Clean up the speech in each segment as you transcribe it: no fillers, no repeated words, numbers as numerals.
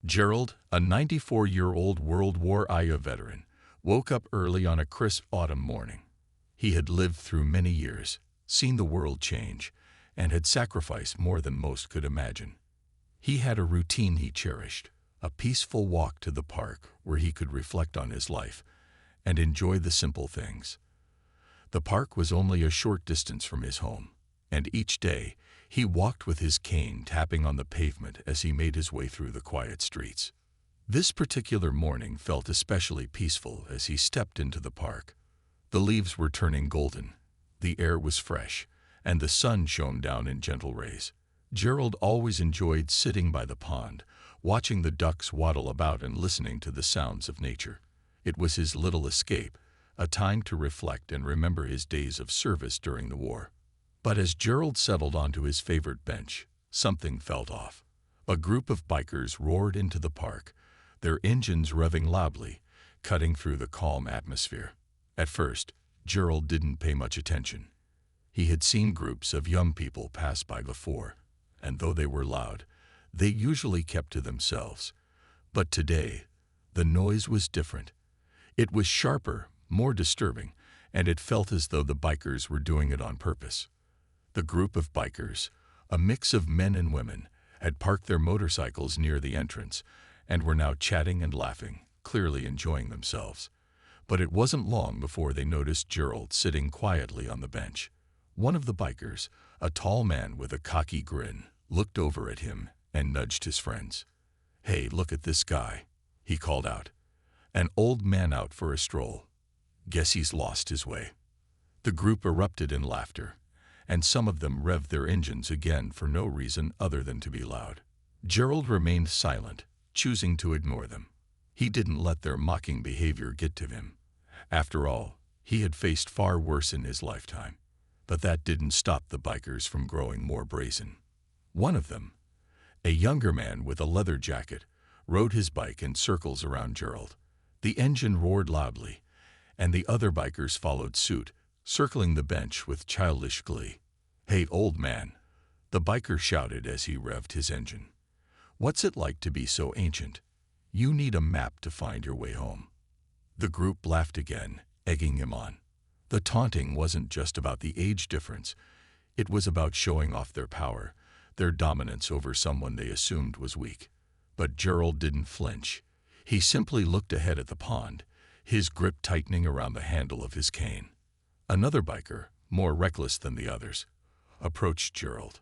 Gerald, a 94-year-old World War I veteran, woke up early on a crisp autumn morning. He had lived through many years, seen the world change, and had sacrificed more than most could imagine. He had a routine he cherished, a peaceful walk to the park where he could reflect on his life and enjoy the simple things. The park was only a short distance from his home, and each day he walked with his cane tapping on the pavement as he made his way through the quiet streets. This particular morning felt especially peaceful as he stepped into the park. The leaves were turning golden, the air was fresh, and the sun shone down in gentle rays. Gerald always enjoyed sitting by the pond, watching the ducks waddle about and listening to the sounds of nature. It was his little escape, a time to reflect and remember his days of service during the war. But as Gerald settled onto his favorite bench, something felt off. A group of bikers roared into the park, their engines revving loudly, cutting through the calm atmosphere. At first, Gerald didn't pay much attention. He had seen groups of young people pass by before, and though they were loud, they usually kept to themselves. But today, the noise was different. It was sharper, more disturbing, and it felt as though the bikers were doing it on purpose. The group of bikers, a mix of men and women, had parked their motorcycles near the entrance and were now chatting and laughing, clearly enjoying themselves. But it wasn't long before they noticed Gerald sitting quietly on the bench. One of the bikers, a tall man with a cocky grin, looked over at him and nudged his friends. "Hey, look at this guy," he called out. "An old man out for a stroll. Guess he's lost his way." The group erupted in laughter, and some of them revved their engines again for no reason other than to be loud. Gerald remained silent, choosing to ignore them. He didn't let their mocking behavior get to him. After all, he had faced far worse in his lifetime. But that didn't stop the bikers from growing more brazen. One of them, a younger man with a leather jacket, rode his bike in circles around Gerald. The engine roared loudly, and the other bikers followed suit, circling the bench with childish glee. "Hey, old man," the biker shouted as he revved his engine. "What's it like to be so ancient? You need a map to find your way home." The group laughed again, egging him on. The taunting wasn't just about the age difference. It was about showing off their power, their dominance over someone they assumed was weak. But Gerald didn't flinch. He simply looked ahead at the pond, his grip tightening around the handle of his cane. Another biker, more reckless than the others, approached Gerald.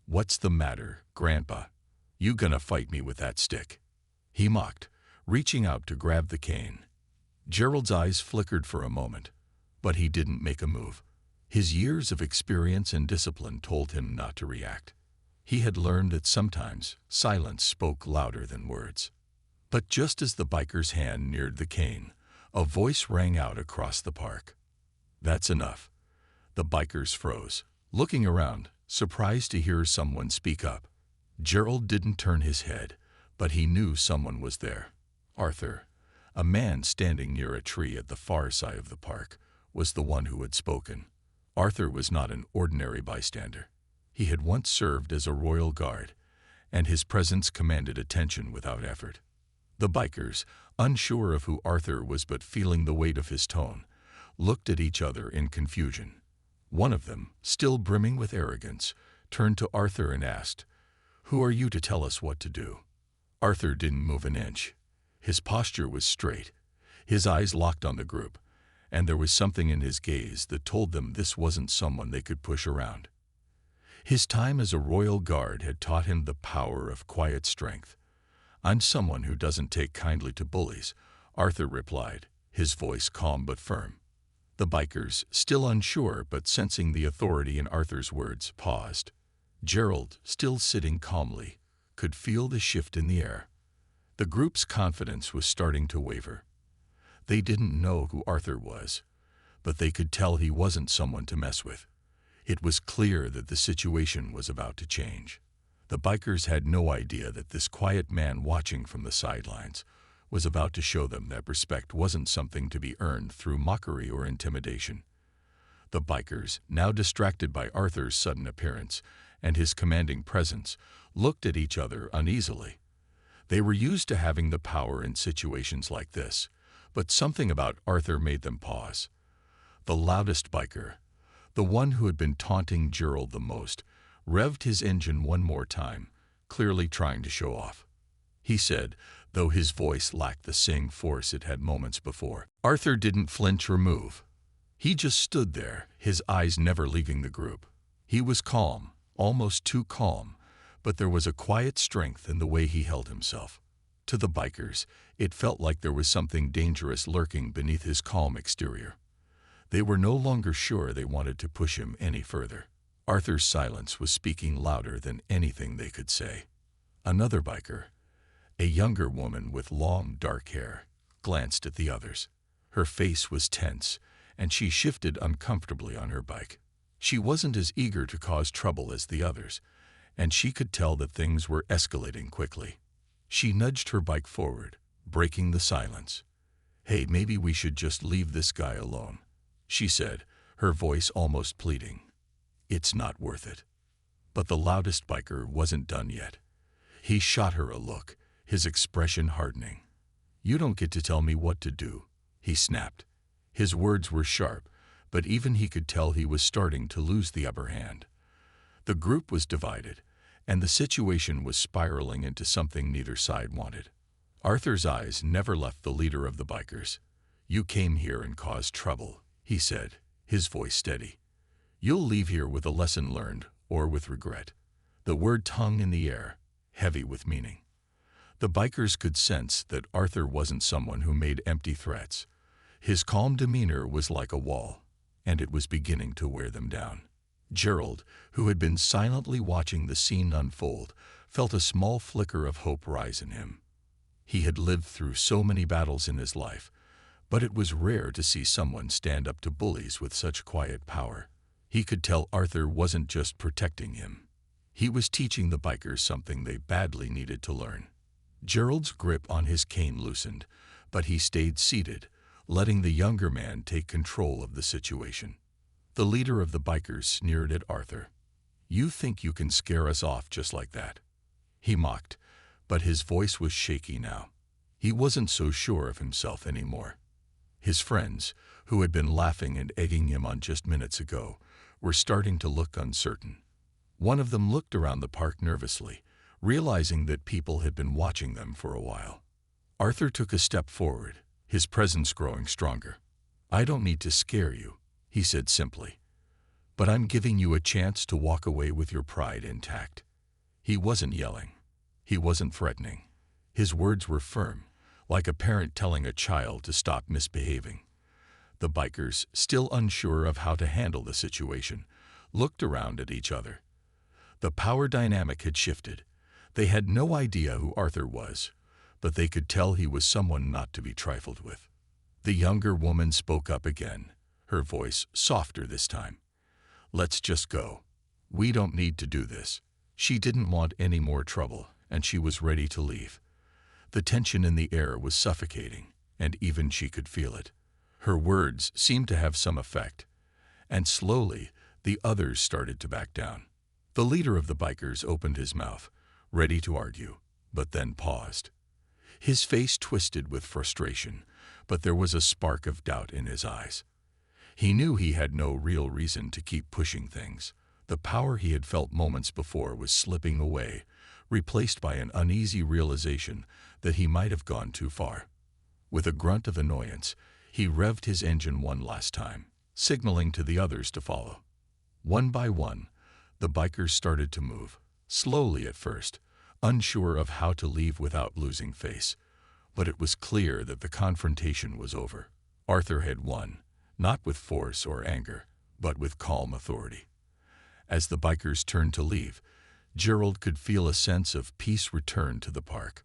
"What's the matter, Grandpa? You gonna fight me with that stick?" he mocked, reaching out to grab the cane. Gerald's eyes flickered for a moment, but he didn't make a move. His years of experience and discipline told him not to react. He had learned that sometimes silence spoke louder than words. But just as the biker's hand neared the cane, a voice rang out across the park. "That's enough." The bikers froze, looking around, surprised to hear someone speak up. Gerald didn't turn his head, but he knew someone was there. Arthur, a man standing near a tree at the far side of the park, was the one who had spoken. Arthur was not an ordinary bystander. He had once served as a royal guard, and his presence commanded attention without effort. The bikers, unsure of who Arthur was but feeling the weight of his tone, looked at each other in confusion. One of them, still brimming with arrogance, turned to Arthur and asked, "Who are you to tell us what to do?" Arthur didn't move an inch. His posture was straight, his eyes locked on the group, and there was something in his gaze that told them this wasn't someone they could push around. His time as a royal guard had taught him the power of quiet strength. "I'm someone who doesn't take kindly to bullies," Arthur replied, his voice calm but firm. The bikers, still unsure but sensing the authority in Arthur's words, paused. Gerald, still sitting calmly, could feel the shift in the air. The group's confidence was starting to waver. They didn't know who Arthur was, but they could tell he wasn't someone to mess with. It was clear that the situation was about to change. The bikers had no idea that this quiet man watching from the sidelines was about to show them that respect wasn't something to be earned through mockery or intimidation. The bikers, now distracted by Arthur's sudden appearance and his commanding presence, looked at each other uneasily. They were used to having the power in situations like this, but something about Arthur made them pause. The loudest biker, the one who had been taunting Gerald the most, revved his engine one more time, clearly trying to show off. He said, though his voice lacked the same force it had moments before. Arthur didn't flinch or move. He just stood there, his eyes never leaving the group. He was calm, almost too calm, but there was a quiet strength in the way he held himself. To the bikers, it felt like there was something dangerous lurking beneath his calm exterior. They were no longer sure they wanted to push him any further. Arthur's silence was speaking louder than anything they could say. Another biker, a younger woman with long, dark hair, glanced at the others. Her face was tense, and she shifted uncomfortably on her bike. She wasn't as eager to cause trouble as the others, and she could tell that things were escalating quickly. She nudged her bike forward, breaking the silence. "Hey, maybe we should just leave this guy alone," she said, her voice almost pleading. "It's not worth it." But the loudest biker wasn't done yet. He shot her a look, his expression hardening. "You don't get to tell me what to do," he snapped. His words were sharp, but even he could tell he was starting to lose the upper hand. The group was divided, and the situation was spiraling into something neither side wanted. Arthur's eyes never left the leader of the bikers. "You came here and caused trouble," he said, his voice steady. "You'll leave here with a lesson learned, or with regret." The word hung in the air, heavy with meaning. The bikers could sense that Arthur wasn't someone who made empty threats. His calm demeanor was like a wall, and it was beginning to wear them down. Gerald, who had been silently watching the scene unfold, felt a small flicker of hope rise in him. He had lived through so many battles in his life, but it was rare to see someone stand up to bullies with such quiet power. He could tell Arthur wasn't just protecting him. He was teaching the bikers something they badly needed to learn. Gerald's grip on his cane loosened, but he stayed seated, letting the younger man take control of the situation. The leader of the bikers sneered at Arthur. "You think you can scare us off just like that?" He mocked, but his voice was shaky now. He wasn't so sure of himself anymore. His friends, who had been laughing and egging him on just minutes ago, were starting to look uncertain. One of them looked around the park nervously, realizing that people had been watching them for a while. Arthur took a step forward, his presence growing stronger. "I don't need to scare you," he said simply, "but I'm giving you a chance to walk away with your pride intact." He wasn't yelling. He wasn't threatening. His words were firm, like a parent telling a child to stop misbehaving. The bikers, still unsure of how to handle the situation, looked around at each other. The power dynamic had shifted. They had no idea who Arthur was, but they could tell he was someone not to be trifled with. The younger woman spoke up again, her voice softer this time. "Let's just go. We don't need to do this." She didn't want any more trouble, and she was ready to leave. The tension in the air was suffocating, and even she could feel it. Her words seemed to have some effect, and slowly the others started to back down. The leader of the bikers opened his mouth, ready to argue, but then paused. His face twisted with frustration, but there was a spark of doubt in his eyes. He knew he had no real reason to keep pushing things. The power he had felt moments before was slipping away, replaced by an uneasy realization that he might have gone too far. With a grunt of annoyance, he revved his engine one last time, signaling to the others to follow. One by one, the bikers started to move, slowly at first, unsure of how to leave without losing face. But it was clear that the confrontation was over. Arthur had won, not with force or anger, but with calm authority. As the bikers turned to leave, Gerald could feel a sense of peace return to the park.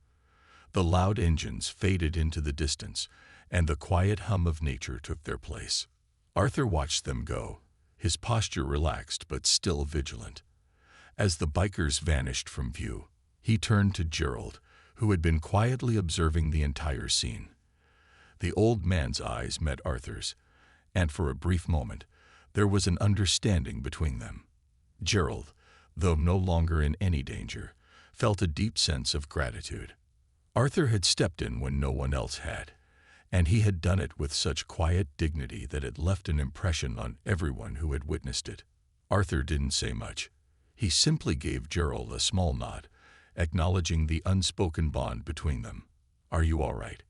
The loud engines faded into the distance, and the quiet hum of nature took their place. Arthur watched them go, his posture relaxed but still vigilant. As the bikers vanished from view, he turned to Gerald, who had been quietly observing the entire scene. The old man's eyes met Arthur's, and for a brief moment, there was an understanding between them. Gerald, though no longer in any danger, felt a deep sense of gratitude. Arthur had stepped in when no one else had, and he had done it with such quiet dignity that it left an impression on everyone who had witnessed it. Arthur didn't say much. He simply gave Gerald a small nod, acknowledging the unspoken bond between them. "Are you all right?"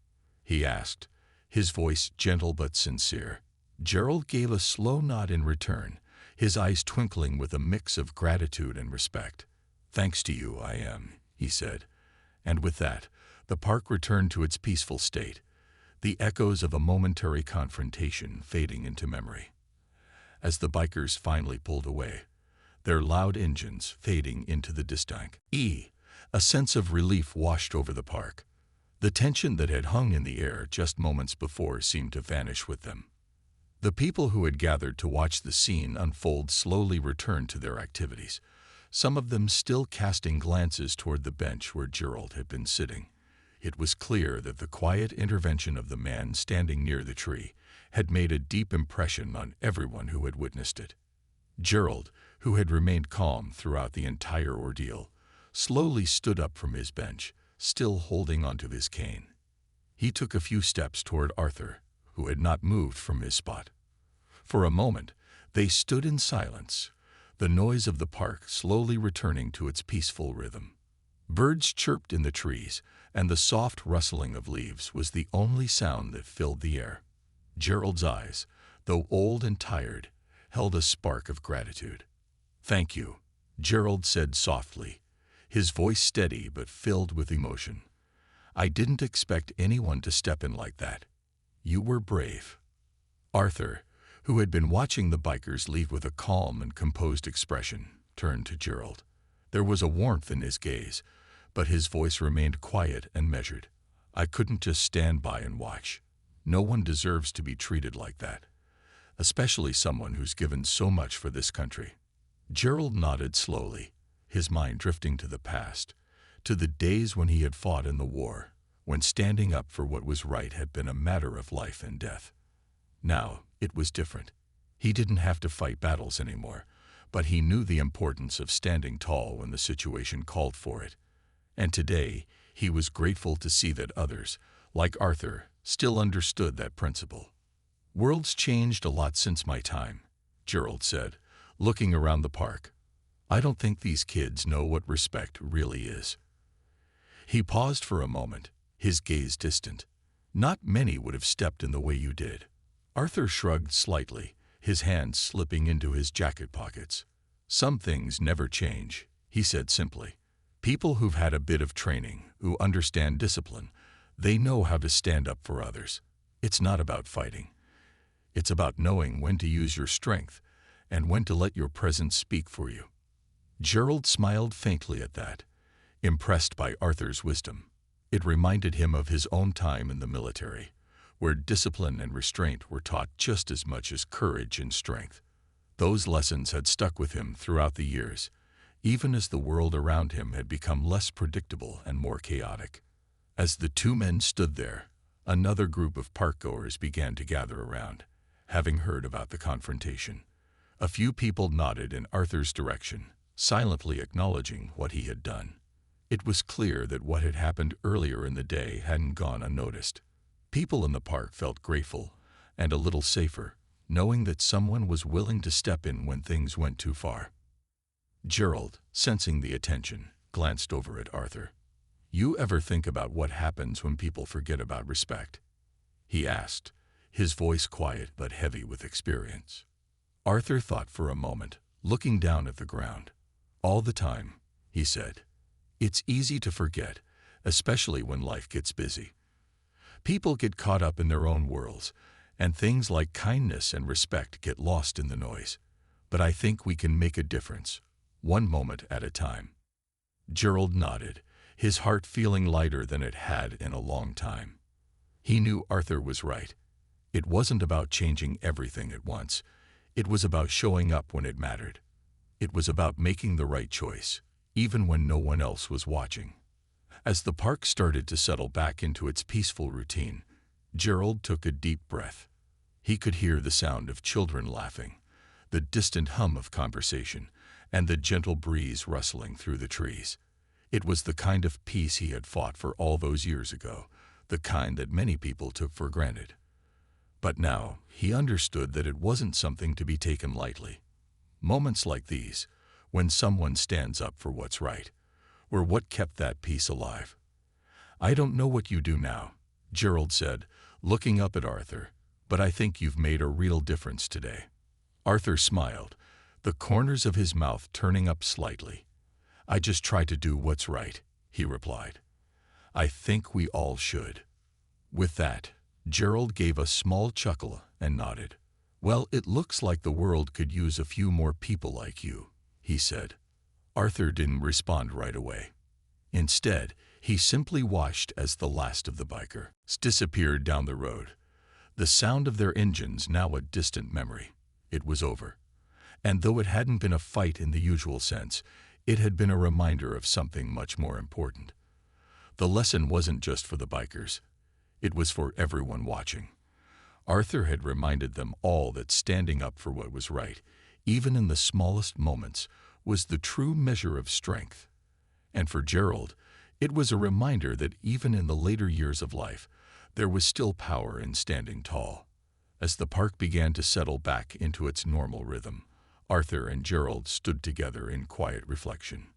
he asked, his voice gentle but sincere. Gerald gave a slow nod in return, his eyes twinkling with a mix of gratitude and respect. "Thanks to you, I am," he said. And with that, the park returned to its peaceful state, the echoes of a momentary confrontation fading into memory. As the bikers finally pulled away, their loud engines fading into the distance, a sense of relief washed over the park. The tension that had hung in the air just moments before seemed to vanish with them. The people who had gathered to watch the scene unfold slowly returned to their activities, some of them still casting glances toward the bench where Gerald had been sitting. It was clear that the quiet intervention of the man standing near the tree had made a deep impression on everyone who had witnessed it. Gerald, who had remained calm throughout the entire ordeal, slowly stood up from his bench, still holding onto his cane. He took a few steps toward Arthur, who had not moved from his spot. For a moment, they stood in silence, the noise of the park slowly returning to its peaceful rhythm. Birds chirped in the trees, and the soft rustling of leaves was the only sound that filled the air. Gerald's eyes, though old and tired, held a spark of gratitude. "Thank you," Gerald said softly, his voice steady but filled with emotion. "I didn't expect anyone to step in like that. You were brave." Arthur, who had been watching the bikers leave with a calm and composed expression, turned to Gerald. There was a warmth in his gaze, but his voice remained quiet and measured. "I couldn't just stand by and watch. No one deserves to be treated like that, especially someone who's given so much for this country." Gerald nodded slowly, his mind drifting to the past, to the days when he had fought in the war, when standing up for what was right had been a matter of life and death. Now, it was different. He didn't have to fight battles anymore, but he knew the importance of standing tall when the situation called for it. And today, he was grateful to see that others, like Arthur, still understood that principle. "World's changed a lot since my time," Gerald said, looking around the park. "I don't think these kids know what respect really is." He paused for a moment, his gaze distant. "Not many would have stepped in the way you did." Arthur shrugged slightly, his hands slipping into his jacket pockets. "Some things never change," he said simply. "People who've had a bit of training, who understand discipline, they know how to stand up for others. It's not about fighting. It's about knowing when to use your strength and when to let your presence speak for you." Gerald smiled faintly at that, impressed by Arthur's wisdom. It reminded him of his own time in the military, where discipline and restraint were taught just as much as courage and strength. Those lessons had stuck with him throughout the years, even as the world around him had become less predictable and more chaotic. As the two men stood there, another group of parkgoers began to gather around, having heard about the confrontation. A few people nodded in Arthur's direction, silently acknowledging what he had done. It was clear that what had happened earlier in the day hadn't gone unnoticed. People in the park felt grateful and a little safer, knowing that someone was willing to step in when things went too far. Gerald, sensing the attention, glanced over at Arthur. "You ever think about what happens when people forget about respect?" he asked, his voice quiet but heavy with experience. Arthur thought for a moment, looking down at the ground. "All the time," he said. "It's easy to forget, especially when life gets busy. People get caught up in their own worlds, and things like kindness and respect get lost in the noise. But I think we can make a difference, one moment at a time." Gerald nodded, his heart feeling lighter than it had in a long time. He knew Arthur was right. It wasn't about changing everything at once. It was about showing up when it mattered. It was about making the right choice, even when no one else was watching. As the park started to settle back into its peaceful routine, Gerald took a deep breath. He could hear the sound of children laughing, the distant hum of conversation, and the gentle breeze rustling through the trees. It was the kind of peace he had fought for all those years ago, the kind that many people took for granted. But now he understood that it wasn't something to be taken lightly. Moments like these, when someone stands up for what's right, were what kept that peace alive. "I don't know what you do now," Gerald said, looking up at Arthur, "but I think you've made a real difference today." Arthur smiled, the corners of his mouth turning up slightly. "I just try to do what's right," he replied. "I think we all should." With that, Gerald gave a small chuckle and nodded. "Well, it looks like the world could use a few more people like you," he said. Arthur didn't respond right away. Instead, he simply watched as the last of the bikers disappeared down the road. The sound of their engines now a distant memory. It was over. And though it hadn't been a fight in the usual sense, it had been a reminder of something much more important. The lesson wasn't just for the bikers. It was for everyone watching. Arthur had reminded them all that standing up for what was right, even in the smallest moments, was the true measure of strength. And for Gerald, it was a reminder that even in the later years of life, there was still power in standing tall. As the park began to settle back into its normal rhythm, Arthur and Gerald stood together in quiet reflection.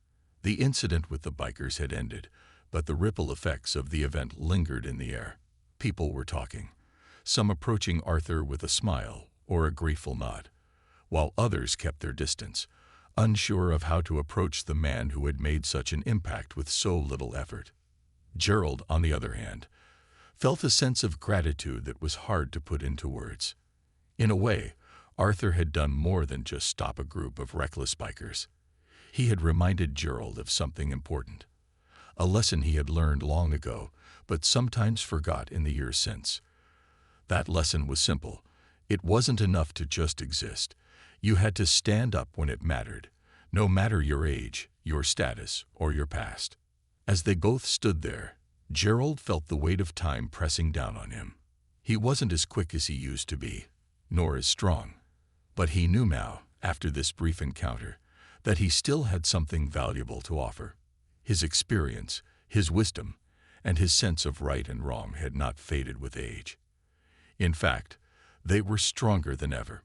The incident with the bikers had ended, but the ripple effects of the event lingered in the air. People were talking, some approaching Arthur with a smile or a grateful nod, while others kept their distance, unsure of how to approach the man who had made such an impact with so little effort. Gerald, on the other hand, felt a sense of gratitude that was hard to put into words. In a way, Arthur had done more than just stop a group of reckless bikers. He had reminded Gerald of something important, a lesson he had learned long ago, but sometimes forgot in the years since. That lesson was simple. It wasn't enough to just exist. You had to stand up when it mattered, no matter your age, your status, or your past. As they both stood there, Gerald felt the weight of time pressing down on him. He wasn't as quick as he used to be, nor as strong. But he knew now, after this brief encounter, that he still had something valuable to offer. His experience, his wisdom, and his sense of right and wrong had not faded with age. In fact, they were stronger than ever.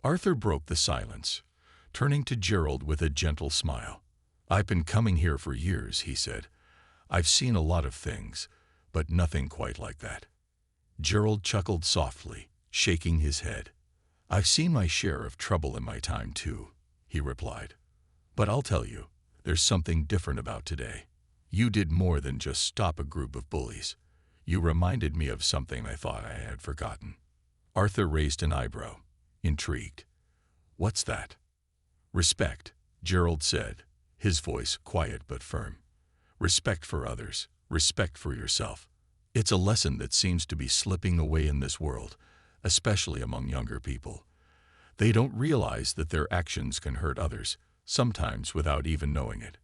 Arthur broke the silence, turning to Gerald with a gentle smile. "I've been coming here for years," he said. "I've seen a lot of things, but nothing quite like that." Gerald chuckled softly, shaking his head. "I've seen my share of trouble in my time, too," he replied. "But I'll tell you, there's something different about today. You did more than just stop a group of bullies. You reminded me of something I thought I had forgotten." Arthur raised an eyebrow, intrigued. "What's that?" "Respect," Gerald said, his voice quiet but firm. "Respect for others, respect for yourself. It's a lesson that seems to be slipping away in this world, especially among younger people. They don't realize that their actions can hurt others, sometimes without even knowing it.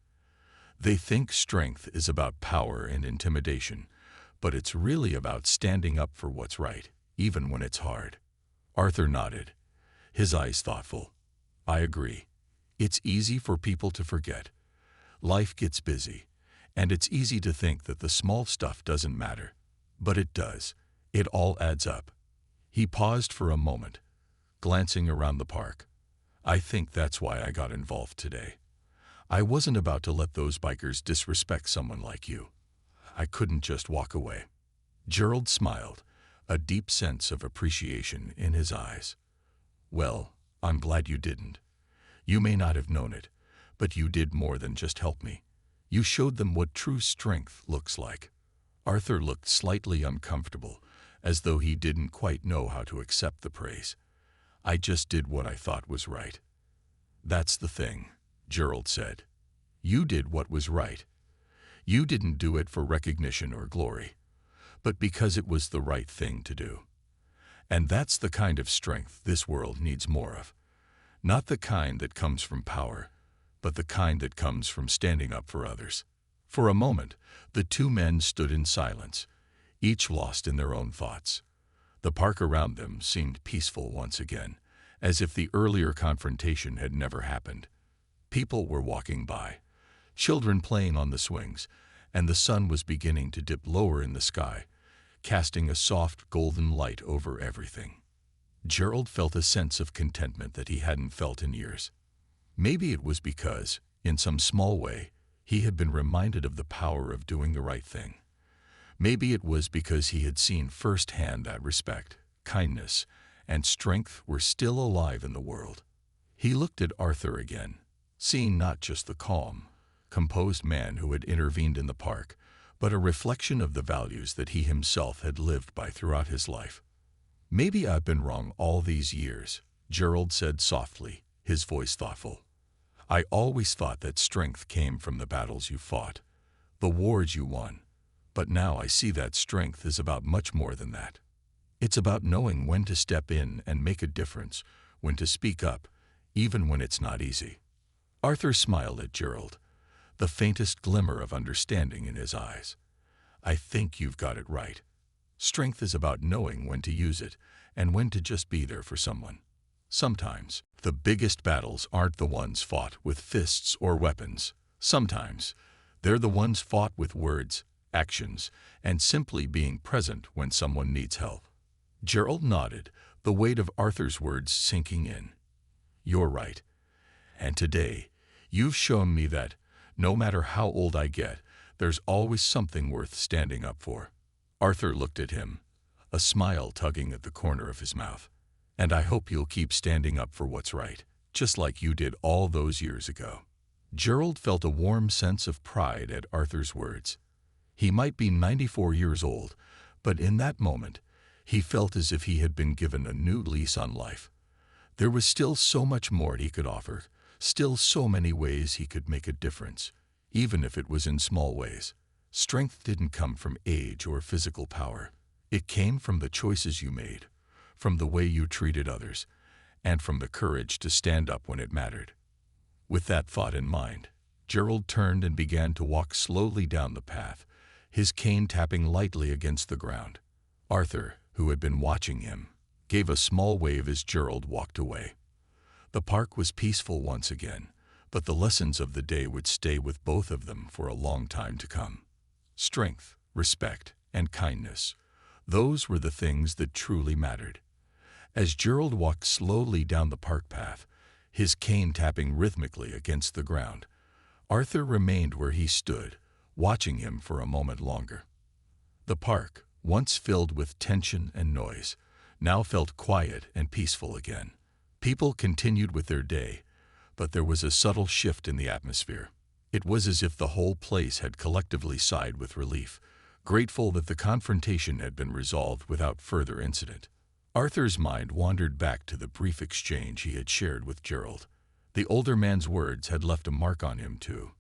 They think strength is about power and intimidation, but it's really about standing up for what's right, even when it's hard." Arthur nodded, his eyes thoughtful. "I agree. It's easy for people to forget. Life gets busy, and it's easy to think that the small stuff doesn't matter. But it does. It all adds up." He paused for a moment, glancing around the park. "I think that's why I got involved today. I wasn't about to let those bikers disrespect someone like you. I couldn't just walk away." Gerald smiled, a deep sense of appreciation in his eyes. "Well, I'm glad you didn't. You may not have known it, but you did more than just help me. You showed them what true strength looks like." Arthur looked slightly uncomfortable, as though he didn't quite know how to accept the praise. "I just did what I thought was right." "That's the thing," Gerald said. "You did what was right. You didn't do it for recognition or glory, but because it was the right thing to do. And that's the kind of strength this world needs more of. Not the kind that comes from power, but the kind that comes from standing up for others." For a moment, the two men stood in silence, each lost in their own thoughts. The park around them seemed peaceful once again, as if the earlier confrontation had never happened. People were walking by, children playing on the swings, and the sun was beginning to dip lower in the sky, casting a soft golden light over everything. Gerald felt a sense of contentment that he hadn't felt in years. Maybe it was because, in some small way, he had been reminded of the power of doing the right thing. Maybe it was because he had seen firsthand that respect, kindness, and strength were still alive in the world. He looked at Arthur again, seeing not just the calm, composed man who had intervened in the park, but a reflection of the values that he himself had lived by throughout his life. "Maybe I've been wrong all these years," Gerald said softly, his voice thoughtful. "I always thought that strength came from the battles you fought, the wars you won. But now I see that strength is about much more than that. It's about knowing when to step in and make a difference, when to speak up, even when it's not easy." Arthur smiled at Gerald, the faintest glimmer of understanding in his eyes. "I think you've got it right. Strength is about knowing when to use it and when to just be there for someone. Sometimes, the biggest battles aren't the ones fought with fists or weapons. Sometimes, they're the ones fought with words, actions, and simply being present when someone needs help." Gerald nodded, the weight of Arthur's words sinking in. "You're right. And today, you've shown me that, no matter how old I get, there's always something worth standing up for." Arthur looked at him, a smile tugging at the corner of his mouth. "And I hope you'll keep standing up for what's right, just like you did all those years ago." Gerald felt a warm sense of pride at Arthur's words. He might be 94 years old, but in that moment, he felt as if he had been given a new lease on life. There was still so much more he could offer, still so many ways he could make a difference, even if it was in small ways. Strength didn't come from age or physical power. It came from the choices you made, from the way you treated others, and from the courage to stand up when it mattered. With that thought in mind, Gerald turned and began to walk slowly down the path, his cane tapping lightly against the ground. Arthur, who had been watching him, gave a small wave as Gerald walked away. The park was peaceful once again, but the lessons of the day would stay with both of them for a long time to come. Strength, respect, and kindness. Those were the things that truly mattered. As Gerald walked slowly down the park path, his cane tapping rhythmically against the ground, Arthur remained where he stood, watching him for a moment longer. The park, once filled with tension and noise, now felt quiet and peaceful again. People continued with their day, but there was a subtle shift in the atmosphere. It was as if the whole place had collectively sighed with relief, grateful that the confrontation had been resolved without further incident. Arthur's mind wandered back to the brief exchange he had shared with Gerald. The older man's words had left a mark on him, too.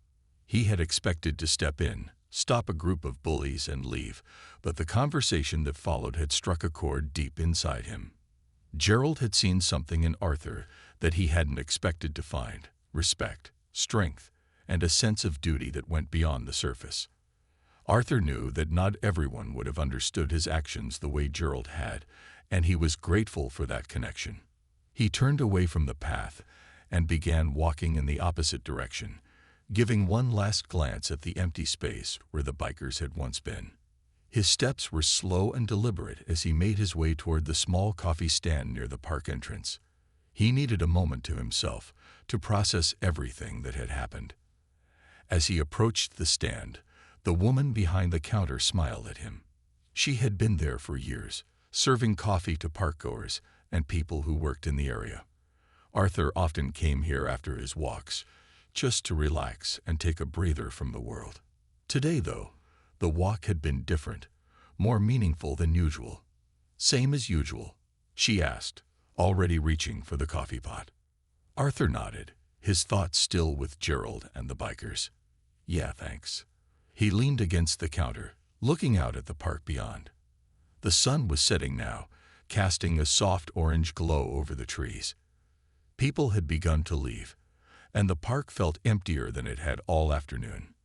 He had expected to step in, stop a group of bullies, and leave, but the conversation that followed had struck a chord deep inside him. Gerald had seen something in Arthur that he hadn't expected to find: respect, strength, and a sense of duty that went beyond the surface. Arthur knew that not everyone would have understood his actions the way Gerald had, and he was grateful for that connection. He turned away from the path and began walking in the opposite direction, giving one last glance at the empty space where the bikers had once been. His steps were slow and deliberate as he made his way toward the small coffee stand near the park entrance. He needed a moment to himself to process everything that had happened. As he approached the stand, the woman behind the counter smiled at him. She had been there for years, serving coffee to parkgoers and people who worked in the area. Arthur often came here after his walks, just to relax and take a breather from the world. Today, though, the walk had been different, more meaningful than usual. "Same as usual?" she asked, already reaching for the coffee pot. Arthur nodded, his thoughts still with Gerald and the bikers. "Yeah, thanks." He leaned against the counter, looking out at the park beyond. The sun was setting now, casting a soft orange glow over the trees. People had begun to leave, and the park felt emptier than it had all afternoon.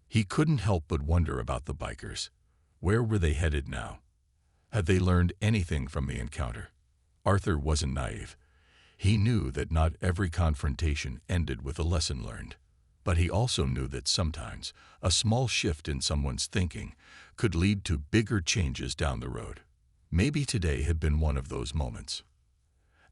He couldn't help but wonder about the bikers. Where were they headed now? Had they learned anything from the encounter? Arthur wasn't naive. He knew that not every confrontation ended with a lesson learned. But he also knew that sometimes a small shift in someone's thinking could lead to bigger changes down the road. Maybe today had been one of those moments.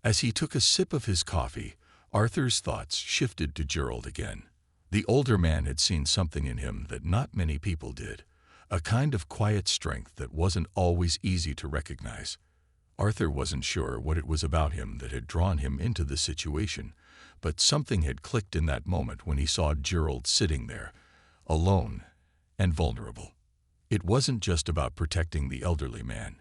As he took a sip of his coffee, Arthur's thoughts shifted to Gerald again. The older man had seen something in him that not many people did, a kind of quiet strength that wasn't always easy to recognize. Arthur wasn't sure what it was about him that had drawn him into the situation, but something had clicked in that moment when he saw Gerald sitting there, alone and vulnerable. It wasn't just about protecting the elderly man.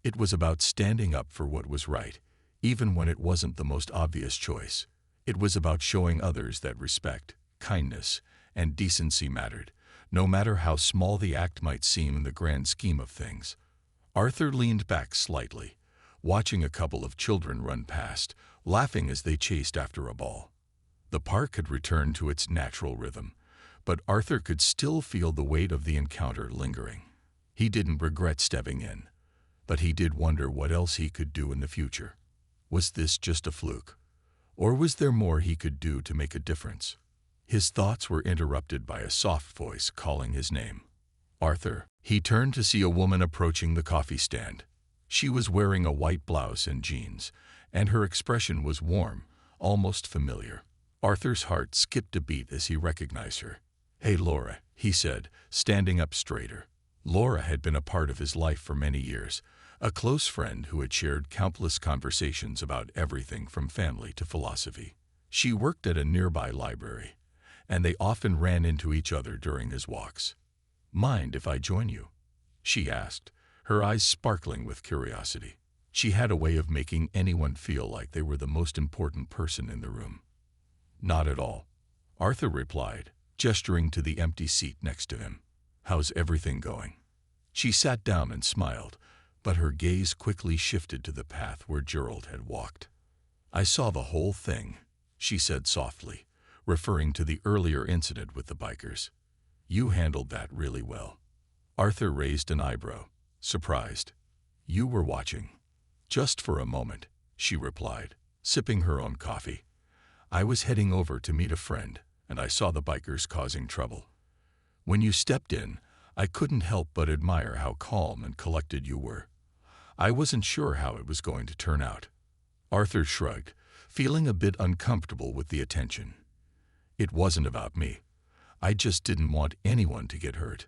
It was about standing up for what was right, even when it wasn't the most obvious choice. It was about showing others that respect, kindness, and decency mattered, no matter how small the act might seem in the grand scheme of things. Arthur leaned back slightly, watching a couple of children run past, laughing as they chased after a ball. The park had returned to its natural rhythm, but Arthur could still feel the weight of the encounter lingering. He didn't regret stepping in, but he did wonder what else he could do in the future. Was this just a fluke? Or was there more he could do to make a difference? His thoughts were interrupted by a soft voice calling his name. Arthur. He turned to see a woman approaching the coffee stand. She was wearing a white blouse and jeans, and her expression was warm, almost familiar. Arthur's heart skipped a beat as he recognized her. "Hey, Laura," he said, standing up straighter. Laura had been a part of his life for many years, a close friend who had shared countless conversations about everything from family to philosophy. She worked at a nearby library, and they often ran into each other during his walks. "Mind if I join you?" she asked, her eyes sparkling with curiosity. She had a way of making anyone feel like they were the most important person in the room. "Not at all," Arthur replied, gesturing to the empty seat next to him. "How's everything going?" She sat down and smiled, but her gaze quickly shifted to the path where Gerald had walked. "I saw the whole thing," she said softly, referring to the earlier incident with the bikers. "You handled that really well." Arthur raised an eyebrow, surprised. "You were watching?" "Just for a moment," she replied, sipping her own coffee. "I was heading over to meet a friend, and I saw the bikers causing trouble. When you stepped in, I couldn't help but admire how calm and collected you were. I wasn't sure how it was going to turn out." Arthur shrugged, feeling a bit uncomfortable with the attention. "It wasn't about me. I just didn't want anyone to get hurt."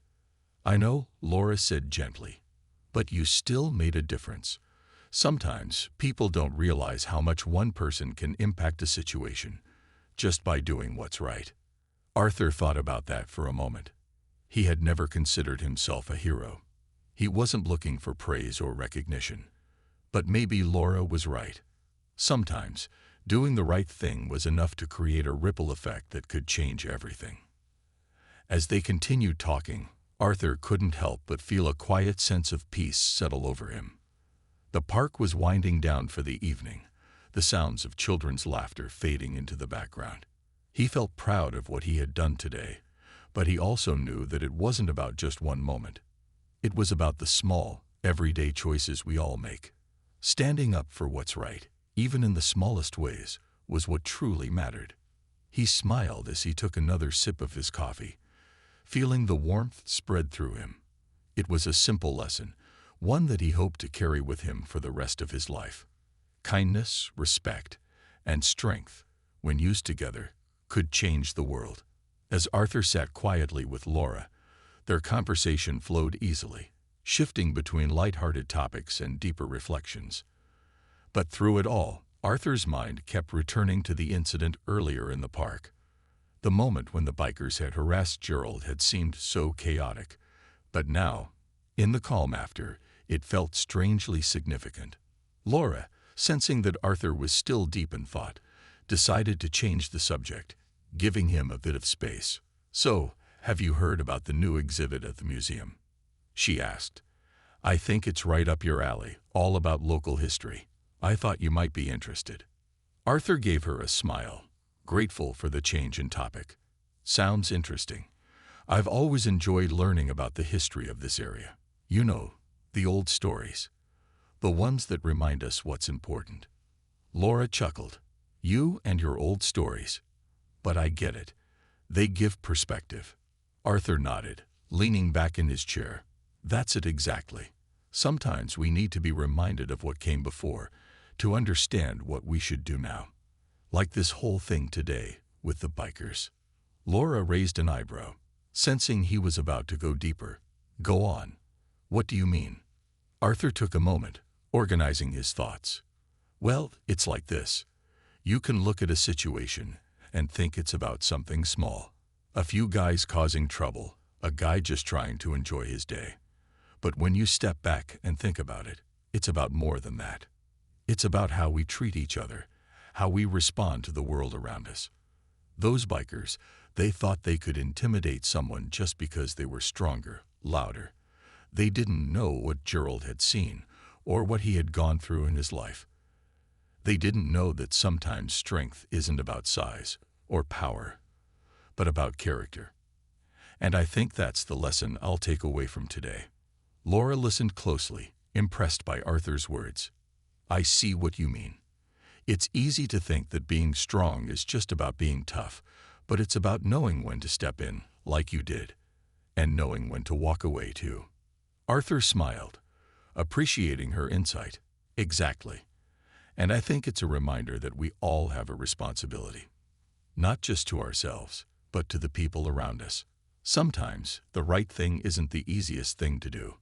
"I know," Laura said gently, "but you still made a difference. Sometimes people don't realize how much one person can impact a situation just by doing what's right." Arthur thought about that for a moment. He had never considered himself a hero. He wasn't looking for praise or recognition. But maybe Laura was right. Sometimes, doing the right thing was enough to create a ripple effect that could change everything. As they continued talking, Arthur couldn't help but feel a quiet sense of peace settle over him. The park was winding down for the evening, the sounds of children's laughter fading into the background. He felt proud of what he had done today, but he also knew that it wasn't about just one moment. It was about the small, everyday choices we all make. Standing up for what's right, even in the smallest ways, was what truly mattered. He smiled as he took another sip of his coffee, feeling the warmth spread through him. It was a simple lesson, one that he hoped to carry with him for the rest of his life. Kindness, respect, and strength, when used together, could change the world. As Arthur sat quietly with Laura, their conversation flowed easily, shifting between light-hearted topics and deeper reflections. But through it all, Arthur's mind kept returning to the incident earlier in the park. The moment when the bikers had harassed Gerald had seemed so chaotic, but now, in the calm after, it felt strangely significant. Laura, sensing that Arthur was still deep in thought, decided to change the subject, giving him a bit of space. "So, have you heard about the new exhibit at the museum?" she asked. "I think it's right up your alley, all about local history. I thought you might be interested." Arthur gave her a smile, grateful for the change in topic. "Sounds interesting. I've always enjoyed learning about the history of this area. You know, the old stories. The ones that remind us what's important." Laura chuckled. "You and your old stories. But I get it. They give perspective. Arthur nodded, leaning back in his chair. That's it exactly. Sometimes we need to be reminded of what came before to understand what we should do now. Like this whole thing today with the bikers. Laura raised an eyebrow, sensing he was about to go deeper. Go on. What do you mean? Arthur took a moment, organizing his thoughts. Well, it's like this. You can look at a situation and think it's about something small. A few guys causing trouble, a guy just trying to enjoy his day. But when you step back and think about it, it's about more than that. It's about how we treat each other, how we respond to the world around us. Those bikers, they thought they could intimidate someone just because they were stronger, louder. They didn't know what Gerald had seen or what he had gone through in his life. They didn't know that sometimes strength isn't about size or power, but about character. And I think that's the lesson I'll take away from today. Laura listened closely, impressed by Arthur's words. I see what you mean. It's easy to think that being strong is just about being tough, but it's about knowing when to step in, like you did, and knowing when to walk away too. Arthur smiled, appreciating her insight. Exactly. And I think it's a reminder that we all have a responsibility. Not just to ourselves, but to the people around us. Sometimes the right thing isn't the easiest thing to do,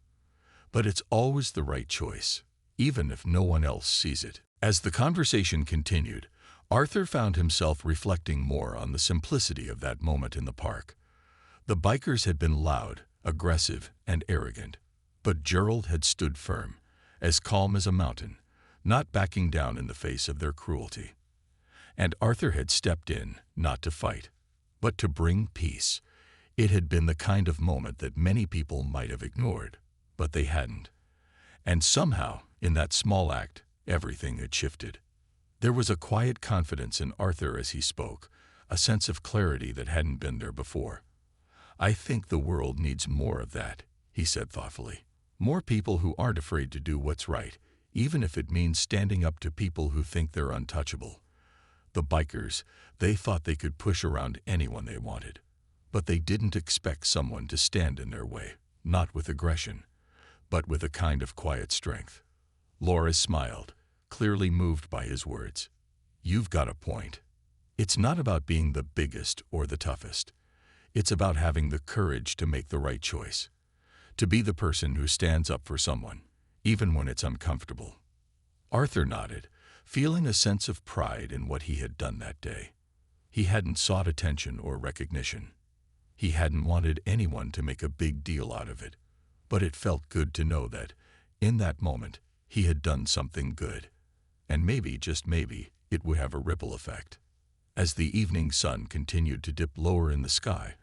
but it's always the right choice, even if no one else sees it. As the conversation continued, Arthur found himself reflecting more on the simplicity of that moment in the park. The bikers had been loud, aggressive, and arrogant, but Gerald had stood firm, as calm as a mountain, not backing down in the face of their cruelty. And Arthur had stepped in, not to fight, but to bring peace. It had been the kind of moment that many people might have ignored, but they hadn't. And somehow, in that small act, everything had shifted. There was a quiet confidence in Arthur as he spoke, a sense of clarity that hadn't been there before. I think the world needs more of that, he said thoughtfully. More people who aren't afraid to do what's right, even if it means standing up to people who think they're untouchable. The bikers, they thought they could push around anyone they wanted, but they didn't expect someone to stand in their way, not with aggression, but with a kind of quiet strength. Laura smiled, clearly moved by his words. You've got a point. It's not about being the biggest or the toughest. It's about having the courage to make the right choice, to be the person who stands up for someone, even when it's uncomfortable. Arthur nodded, feeling a sense of pride in what he had done that day. He hadn't sought attention or recognition. He hadn't wanted anyone to make a big deal out of it, but it felt good to know that, in that moment, he had done something good, and maybe, just maybe, it would have a ripple effect. As the evening sun continued to dip lower in the sky,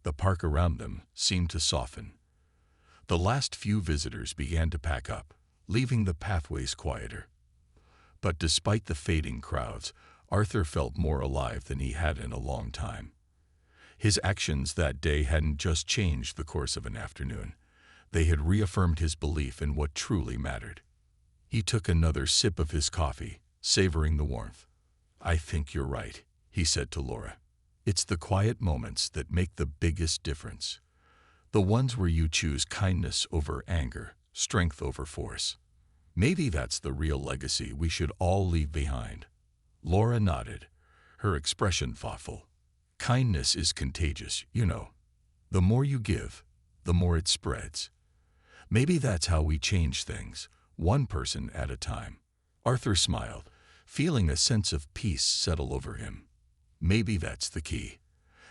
the park around them seemed to soften. The last few visitors began to pack up, leaving the pathways quieter. But despite the fading crowds, Arthur felt more alive than he had in a long time. His actions that day hadn't just changed the course of an afternoon. They had reaffirmed his belief in what truly mattered. He took another sip of his coffee, savoring the warmth. I think you're right, he said to Laura. It's the quiet moments that make the biggest difference. The ones where you choose kindness over anger, strength over force. Maybe that's the real legacy we should all leave behind. Laura nodded, her expression thoughtful. Kindness is contagious, you know. The more you give, the more it spreads. Maybe that's how we change things, one person at a time. Arthur smiled, feeling a sense of peace settle over him. Maybe that's the key.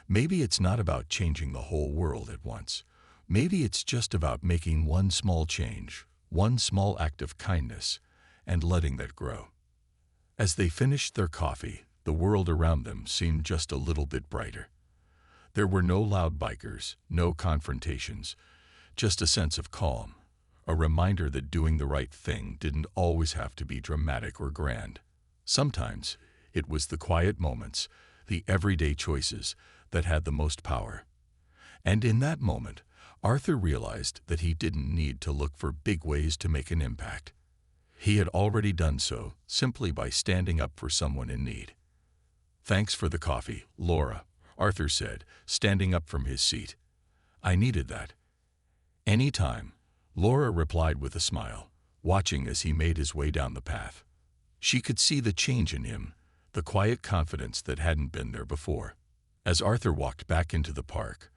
Maybe it's not about changing the whole world at once. Maybe it's just about making one small change, one small act of kindness, and letting that grow. As they finished their coffee, the world around them seemed just a little bit brighter. There were no loud bikers, no confrontations, just a sense of calm, a reminder that doing the right thing didn't always have to be dramatic or grand. Sometimes it was the quiet moments, the everyday choices, that had the most power. And in that moment, Arthur realized that he didn't need to look for big ways to make an impact. He had already done so simply by standing up for someone in need. Thanks for the coffee, Laura, Arthur said, standing up from his seat. "I needed that." "Any time," Laura replied with a smile, watching as he made his way down the path. She could see the change in him, the quiet confidence that hadn't been there before. As Arthur walked back into the park,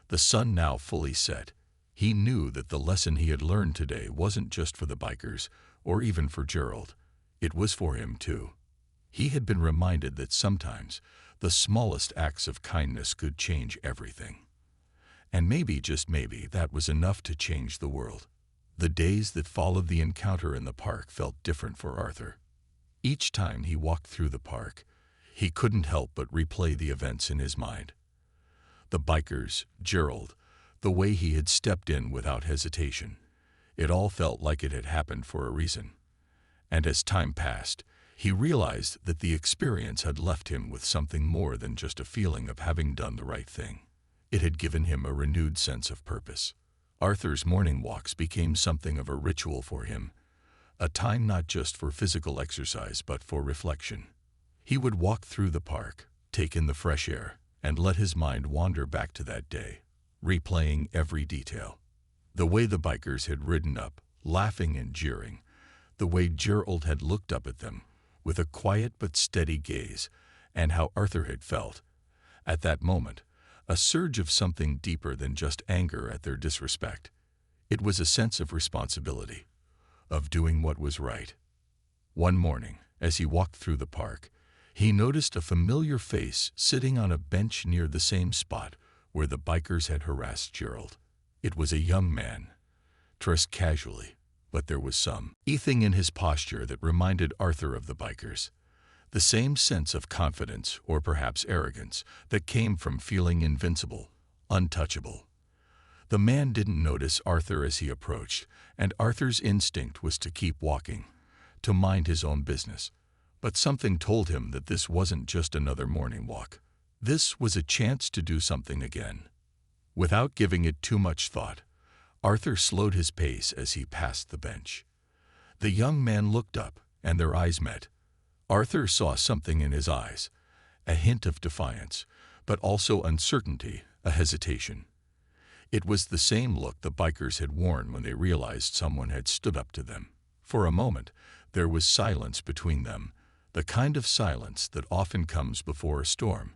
the sun now fully set, he knew that the lesson he had learned today wasn't just for the bikers or even for Gerald. It was for him too. He had been reminded that sometimes the smallest acts of kindness could change everything. And maybe, just maybe, that was enough to change the world. The days that followed the encounter in the park felt different for Arthur. Each time he walked through the park, he couldn't help but replay the events in his mind. The bikers, Gerald, the way he had stepped in without hesitation. It all felt like it had happened for a reason. And as time passed, he realized that the experience had left him with something more than just a feeling of having done the right thing. It had given him a renewed sense of purpose. Arthur's morning walks became something of a ritual for him, a time not just for physical exercise but for reflection. He would walk through the park, take in the fresh air, and let his mind wander back to that day, replaying every detail. The way the bikers had ridden up, laughing and jeering, the way Gerald had looked up at them with a quiet but steady gaze, and how Arthur had felt, at that moment, a surge of something deeper than just anger at their disrespect. It was a sense of responsibility, of doing what was right. One morning, as he walked through the park, he noticed a familiar face sitting on a bench near the same spot where the bikers had harassed Gerald. It was a young man, dressed casually, but there was something in his posture that reminded Arthur of the bikers. The same sense of confidence, or perhaps arrogance, that came from feeling invincible, untouchable. The man didn't notice Arthur as he approached, and Arthur's instinct was to keep walking, to mind his own business. But something told him that this wasn't just another morning walk. This was a chance to do something again. Without giving it too much thought, Arthur slowed his pace as he passed the bench. The young man looked up, and their eyes met. Arthur saw something in his eyes, a hint of defiance, but also uncertainty, a hesitation. It was the same look the bikers had worn when they realized someone had stood up to them. For a moment, there was silence between them, the kind of silence that often comes before a storm,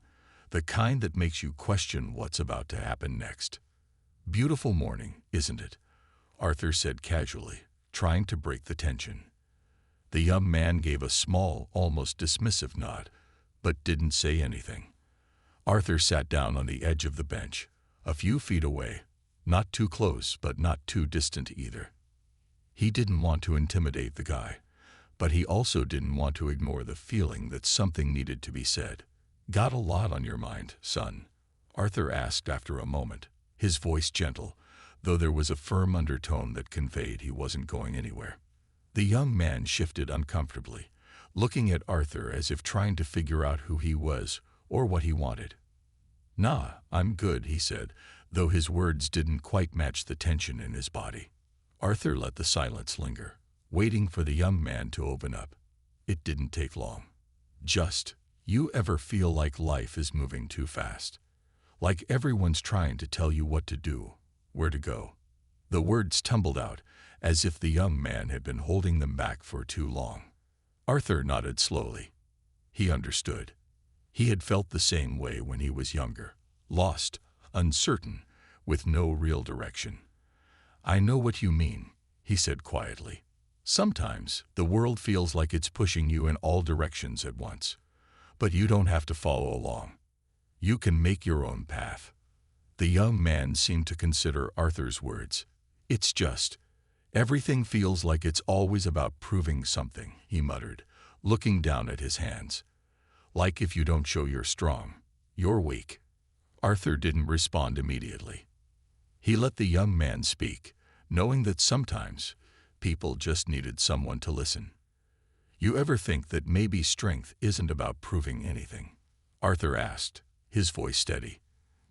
the kind that makes you question what's about to happen next. "Beautiful morning, isn't it?" Arthur said casually, trying to break the tension. The young man gave a small, almost dismissive nod, but didn't say anything. Arthur sat down on the edge of the bench, a few feet away, not too close but not too distant either. He didn't want to intimidate the guy, but he also didn't want to ignore the feeling that something needed to be said. "Got a lot on your mind, son?" Arthur asked after a moment, his voice gentle, though there was a firm undertone that conveyed he wasn't going anywhere. The young man shifted uncomfortably, looking at Arthur as if trying to figure out who he was or what he wanted. "Nah, I'm good," he said, though his words didn't quite match the tension in his body. Arthur let the silence linger, waiting for the young man to open up. It didn't take long. "Just, you ever feel like life is moving too fast? Like everyone's trying to tell you what to do, where to go?" The words tumbled out, as if the young man had been holding them back for too long. Arthur nodded slowly. He understood. He had felt the same way when he was younger, lost, uncertain, with no real direction. "I know what you mean," he said quietly. "Sometimes the world feels like it's pushing you in all directions at once. But you don't have to follow along. You can make your own path." The young man seemed to consider Arthur's words. "It's just, everything feels like it's always about proving something," he muttered, looking down at his hands. "Like if you don't show you're strong, you're weak." Arthur didn't respond immediately. He let the young man speak, knowing that sometimes people just needed someone to listen. "You ever think that maybe strength isn't about proving anything?" Arthur asked, his voice steady.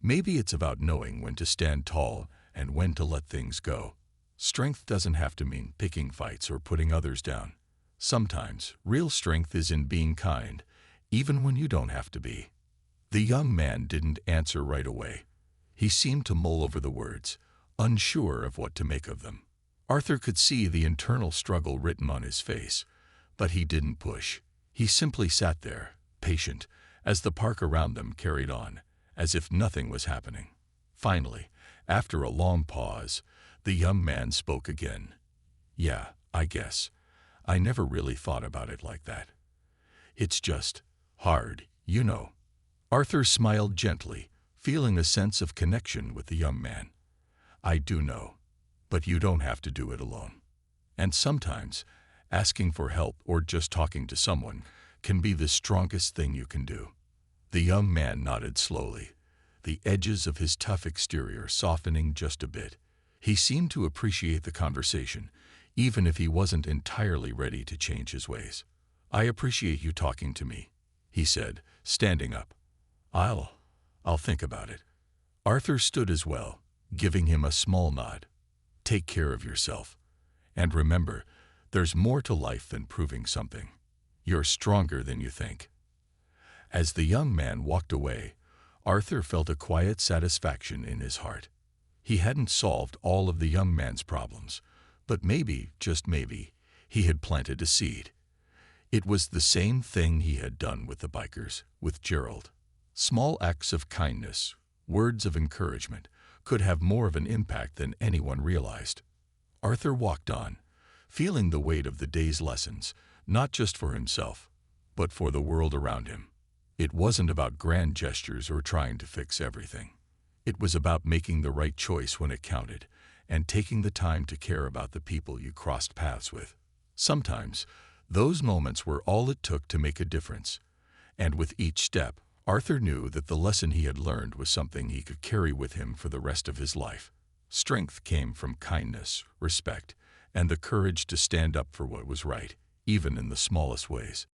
"Maybe it's about knowing when to stand tall and when to let things go. Strength doesn't have to mean picking fights or putting others down. Sometimes real strength is in being kind, even when you don't have to be." The young man didn't answer right away. He seemed to mull over the words, unsure of what to make of them. Arthur could see the internal struggle written on his face, but he didn't push. He simply sat there, patient, as the park around them carried on, as if nothing was happening. Finally, after a long pause, the young man spoke again. "Yeah, I guess. I never really thought about it like that. It's just hard, you know." Arthur smiled gently, feeling a sense of connection with the young man. "I do know, but you don't have to do it alone. And sometimes, asking for help or just talking to someone can be the strongest thing you can do." The young man nodded slowly, the edges of his tough exterior softening just a bit. He seemed to appreciate the conversation, even if he wasn't entirely ready to change his ways. "I appreciate you talking to me," he said, standing up. I'll think about it." Arthur stood as well, giving him a small nod. "Take care of yourself. And remember, there's more to life than proving something. You're stronger than you think." As the young man walked away, Arthur felt a quiet satisfaction in his heart. He hadn't solved all of the young man's problems, but maybe, just maybe, he had planted a seed. It was the same thing he had done with the bikers, with Gerald. Small acts of kindness, words of encouragement, could have more of an impact than anyone realized. Arthur walked on, feeling the weight of the day's lessons, not just for himself, but for the world around him. It wasn't about grand gestures or trying to fix everything. It was about making the right choice when it counted, and taking the time to care about the people you crossed paths with. Sometimes, those moments were all it took to make a difference, and with each step, Arthur knew that the lesson he had learned was something he could carry with him for the rest of his life. Strength came from kindness, respect, and the courage to stand up for what was right, even in the smallest ways.